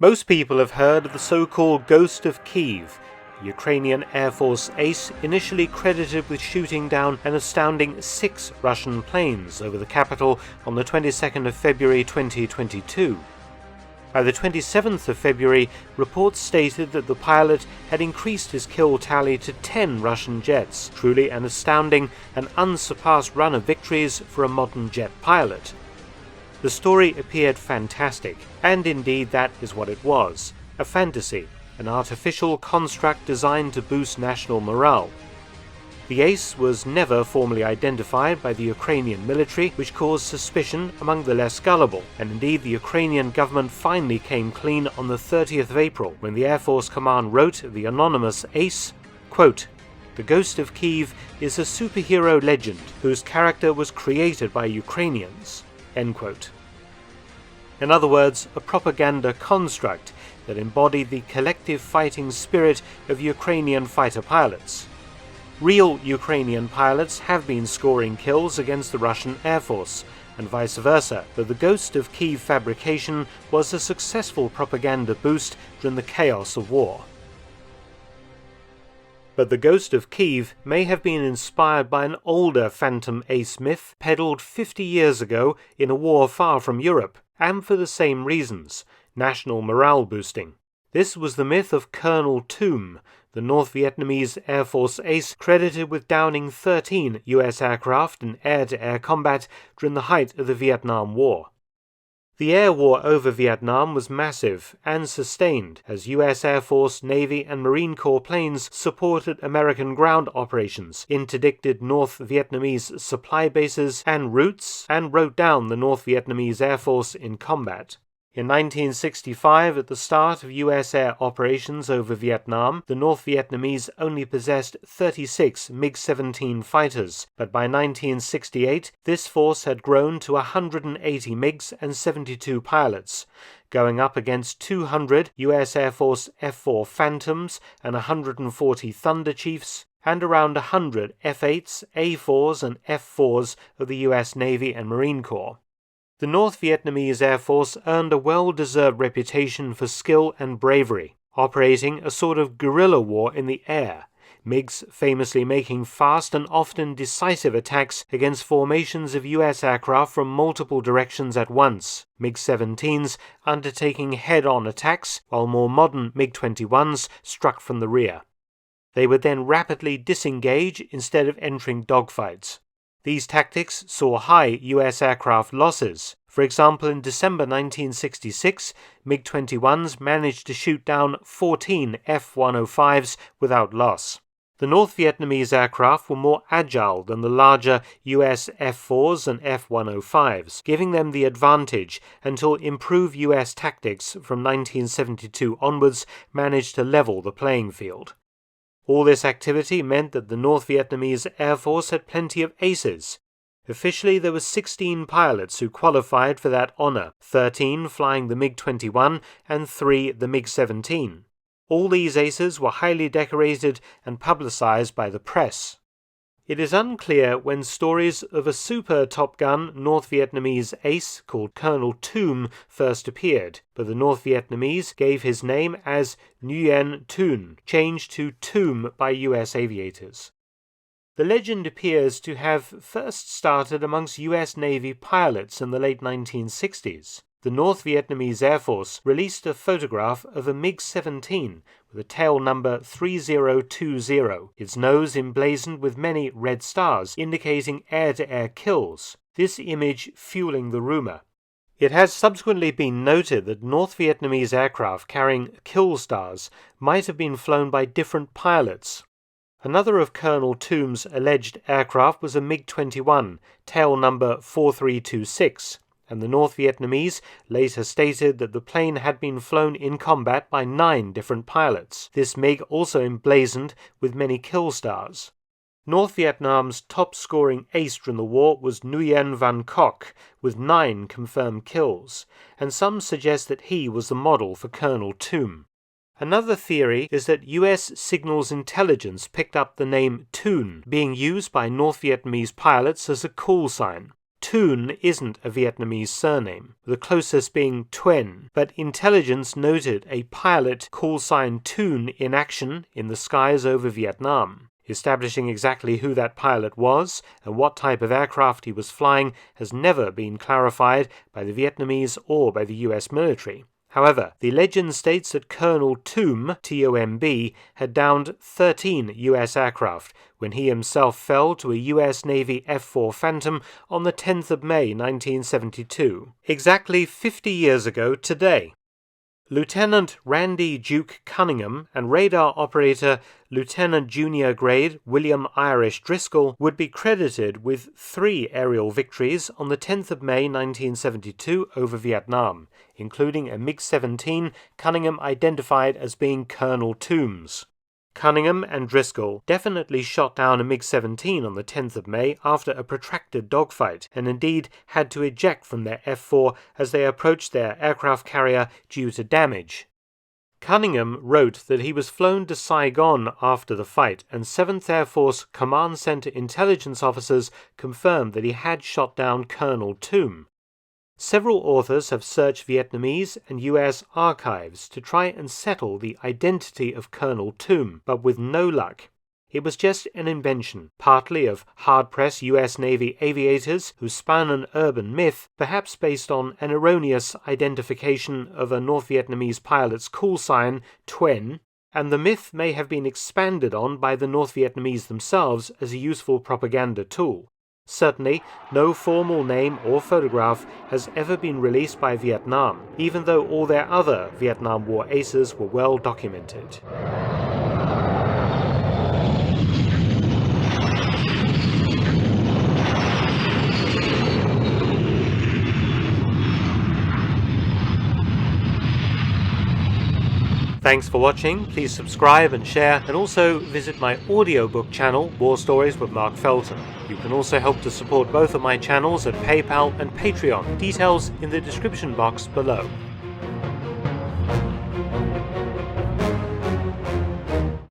Most people have heard of the so-called Ghost of Kiev, a Ukrainian Air Force ace initially credited with shooting down an astounding 6 Russian planes over the capital on the 22nd of February 2022. By the 27th of February, reports stated that the pilot had increased his kill tally to 10 Russian jets, truly an astounding and unsurpassed run of victories for a modern jet pilot. The story appeared fantastic, and indeed that is what it was, a fantasy, an artificial construct designed to boost national morale. The ace was never formally identified by the Ukrainian military, which caused suspicion among the less gullible, and indeed the Ukrainian government finally came clean on the 30th of April when the Air Force Command wrote the anonymous ace, quote, "The Ghost of Kiev is a superhero legend whose character was created by Ukrainians." End quote. In other words, a propaganda construct that embodied the collective fighting spirit of Ukrainian fighter pilots. Real Ukrainian pilots have been scoring kills against the Russian Air Force, and vice versa, but the Ghost of Kiev fabrication was a successful propaganda boost during the chaos of war. But the Ghost of Kiev may have been inspired by an older phantom ace myth peddled 50 years ago in a war far from Europe, and for the same reasons, national morale boosting. This was the myth of Colonel Toom, the North Vietnamese Air Force ace credited with downing 13 US aircraft in air-to-air combat during the height of the Vietnam War. The air war over Vietnam was massive and sustained as US Air Force, Navy and Marine Corps planes supported American ground operations, interdicted North Vietnamese supply bases and routes, and wrote down the North Vietnamese Air Force in combat. In 1965, at the start of US air operations over Vietnam, the North Vietnamese only possessed 36 MiG-17 fighters, but by 1968 this force had grown to 180 MiGs and 72 pilots, going up against 200 US Air Force F-4 Phantoms and 140 Thunder Chiefs, and around 100 F-8s, A-4s and F-4s of the US Navy and Marine Corps. The North Vietnamese Air Force earned a well-deserved reputation for skill and bravery, operating a sort of guerrilla war in the air, MiGs famously making fast and often decisive attacks against formations of US aircraft from multiple directions at once, MiG-17s undertaking head-on attacks, while more modern MiG-21s struck from the rear. They would then rapidly disengage instead of entering dogfights. These tactics saw high US aircraft losses. For example, in December 1966, MiG-21s managed to shoot down 14 F-105s without loss. The North Vietnamese aircraft were more agile than the larger US F-4s and F-105s, giving them the advantage until improved US tactics from 1972 onwards managed to level the playing field. All this activity meant that the North Vietnamese Air Force had plenty of aces. Officially, there were 16 pilots who qualified for that honor, 13 flying the MiG-21 and 3 the MiG-17. All these aces were highly decorated and publicized by the press. It is unclear when stories of a super Top Gun North Vietnamese ace called Colonel Toom first appeared, but the North Vietnamese gave his name as Nguyen Toon, changed to Toom by US aviators. The legend appears to have first started amongst US Navy pilots in the late 1960s. The North Vietnamese Air Force released a photograph of a MiG-17 with a tail number 3020, its nose emblazoned with many red stars indicating air-to-air kills, this image fueling the rumor. It has subsequently been noted that North Vietnamese aircraft carrying kill stars might have been flown by different pilots. Another of Colonel Toom's alleged aircraft was a MiG-21, tail number 4326. And the North Vietnamese later stated that the plane had been flown in combat by 9 different pilots, this MiG also emblazoned with many kill stars. North Vietnam's top-scoring ace during the war was Nguyen Van Cock, with 9 confirmed kills, and some suggest that he was the model for Colonel Toom. Another theory is that US signals intelligence picked up the name Toon being used by North Vietnamese pilots as a call sign. Toon isn't a Vietnamese surname, the closest being Tuen, but intelligence noted a pilot call-sign Toon in action in the skies over Vietnam. Establishing exactly who that pilot was and what type of aircraft he was flying has never been clarified by the Vietnamese or by the US military. However, the legend states that Colonel Tomb, T-O-M-B, had downed 13 US aircraft when he himself fell to a US Navy F-4 Phantom on the 10th of May 1972, exactly 50 years ago today. Lieutenant Randy Duke Cunningham and radar operator Lieutenant Junior Grade William Irish Driscoll would be credited with 3 aerial victories on the 10th of May 1972 over Vietnam, including a MiG-17 Cunningham identified as being Colonel Toombs. Cunningham and Driscoll definitely shot down a MiG-17 on the 10th of May after a protracted dogfight, and indeed had to eject from their F-4 as they approached their aircraft carrier due to damage. Cunningham wrote that he was flown to Saigon after the fight, and 7th Air Force Command Center intelligence officers confirmed that he had shot down Colonel Tomb. Several authors have searched Vietnamese and US archives to try and settle the identity of Colonel Tomb, but with no luck. It was just an invention, partly of hard-pressed US Navy aviators who spun an urban myth, perhaps based on an erroneous identification of a North Vietnamese pilot's call sign, Tuen, and the myth may have been expanded on by the North Vietnamese themselves as a useful propaganda tool. Certainly, no formal name or photograph has ever been released by Vietnam, even though all their other Vietnam War aces were well documented. Thanks for watching, please subscribe and share, and also visit my audiobook channel, War Stories with Mark Felton. You can also help to support both of my channels at PayPal and Patreon, details in the description box below.